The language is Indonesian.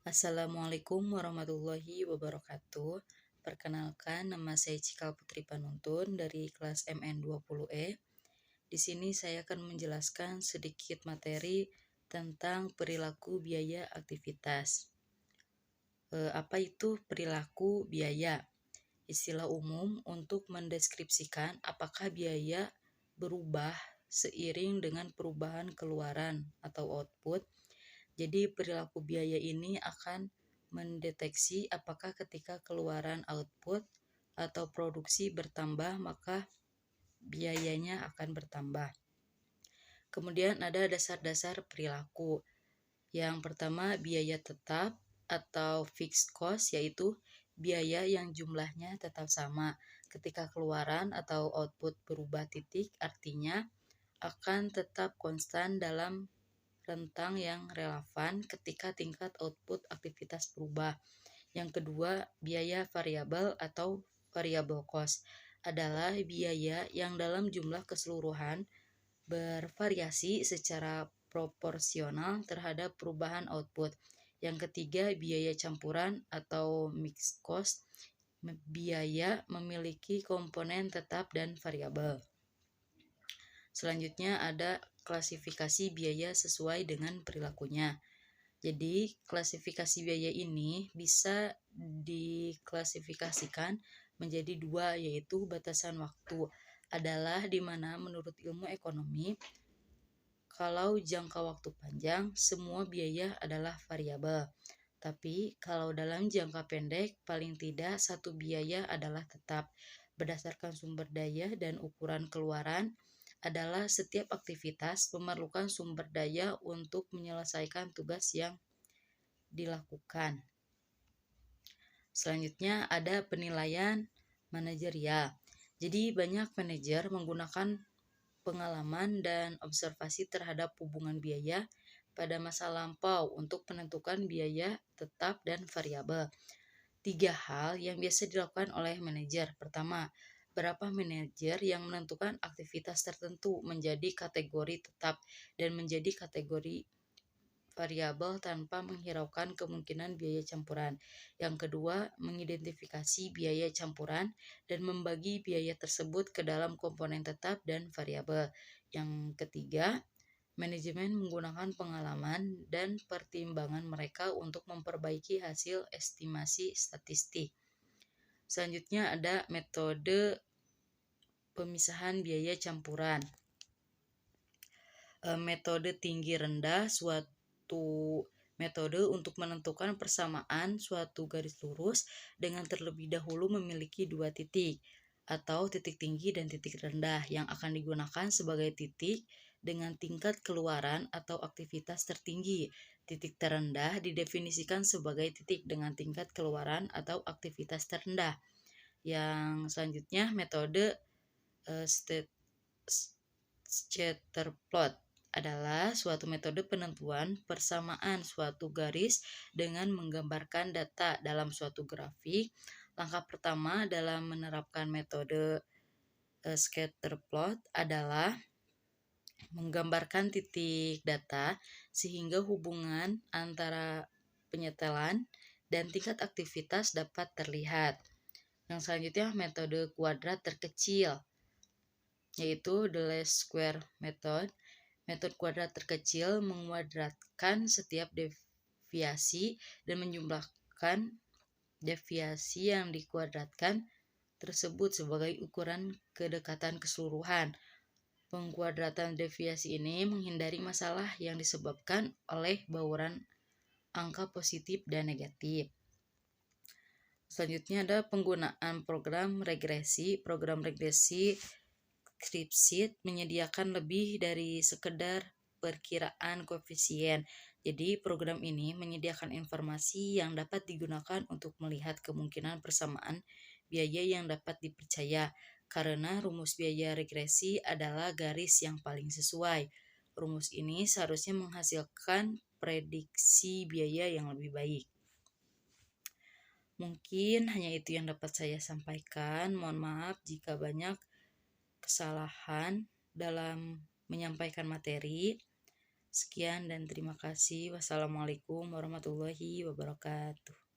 Assalamualaikum warahmatullahi wabarakatuh. Perkenalkan, nama saya Cikal Putri Panuntun dari kelas MN20E. Di sini saya akan menjelaskan sedikit materi tentang perilaku biaya aktivitas. Apa itu perilaku biaya? Istilah umum untuk mendeskripsikan apakah biaya berubah seiring dengan perubahan keluaran atau output. Jadi perilaku biaya ini akan mendeteksi apakah ketika keluaran output atau produksi bertambah maka biayanya akan bertambah. Kemudian ada dasar-dasar perilaku. Yang pertama biaya tetap atau fixed cost, yaitu biaya yang jumlahnya tetap sama. Ketika keluaran atau output berubah titik, artinya akan tetap konstan dalam rentang yang relevan ketika tingkat output aktivitas berubah. Yang kedua, biaya variabel atau variable cost adalah biaya yang dalam jumlah keseluruhan bervariasi secara proporsional terhadap perubahan output. Yang ketiga, biaya campuran atau mixed cost, biaya memiliki komponen tetap dan variabel. Selanjutnya ada klasifikasi biaya sesuai dengan perilakunya. Jadi, klasifikasi biaya ini bisa diklasifikasikan menjadi dua, yaitu batasan waktu adalah di mana menurut ilmu ekonomi, kalau jangka waktu panjang, semua biaya adalah variabel. Tapi kalau dalam jangka pendek, paling tidak satu biaya adalah tetap. Berdasarkan sumber daya dan ukuran keluaran, adalah setiap aktivitas memerlukan sumber daya untuk menyelesaikan tugas yang dilakukan. Selanjutnya ada penilaian manajerial. Jadi banyak manajer menggunakan pengalaman dan observasi terhadap hubungan biaya pada masa lampau untuk menentukan biaya tetap dan variabel. 3 hal yang biasa dilakukan oleh manajer. Pertama, berapa manajer yang menentukan aktivitas tertentu menjadi kategori tetap dan menjadi kategori variabel tanpa menghiraukan kemungkinan biaya campuran. Yang kedua, mengidentifikasi biaya campuran dan membagi biaya tersebut ke dalam komponen tetap dan variabel. Yang ketiga, manajemen menggunakan pengalaman dan pertimbangan mereka untuk memperbaiki hasil estimasi statistik. Selanjutnya ada metode pemisahan biaya campuran. Metode tinggi rendah suatu metode untuk menentukan persamaan suatu garis lurus dengan terlebih dahulu memiliki dua titik atau titik tinggi dan titik rendah yang akan digunakan sebagai titik dengan tingkat keluaran atau aktivitas tertinggi. Titik terendah didefinisikan sebagai titik dengan tingkat keluaran atau aktivitas terendah. Yang selanjutnya metode scatterplot adalah suatu metode penentuan persamaan suatu garis dengan menggambarkan data dalam suatu grafik. Langkah pertama dalam menerapkan metode scatterplot adalah menggambarkan titik data sehingga hubungan antara penyetelan dan tingkat aktivitas dapat terlihat. Yang selanjutnya metode kuadrat terkecil, yaitu the least square method. Metode kuadrat terkecil menguadratkan setiap deviasi dan menjumlahkan deviasi yang dikuadratkan tersebut sebagai ukuran kedekatan keseluruhan. Pengkuadratan deviasi ini menghindari masalah yang disebabkan oleh bauran angka positif dan negatif. Selanjutnya ada penggunaan program regresi. Program regresi Scriptsheet menyediakan lebih dari sekedar perkiraan koefisien. Jadi program ini menyediakan informasi yang dapat digunakan untuk melihat kemungkinan persamaan biaya yang dapat dipercaya, karena rumus biaya regresi adalah garis yang paling sesuai. Rumus ini seharusnya menghasilkan prediksi biaya yang lebih baik. Mungkin hanya itu yang dapat saya sampaikan. Mohon maaf jika banyak kesalahan dalam menyampaikan materi. Sekian dan terima kasih. Wassalamualaikum warahmatullahi wabarakatuh.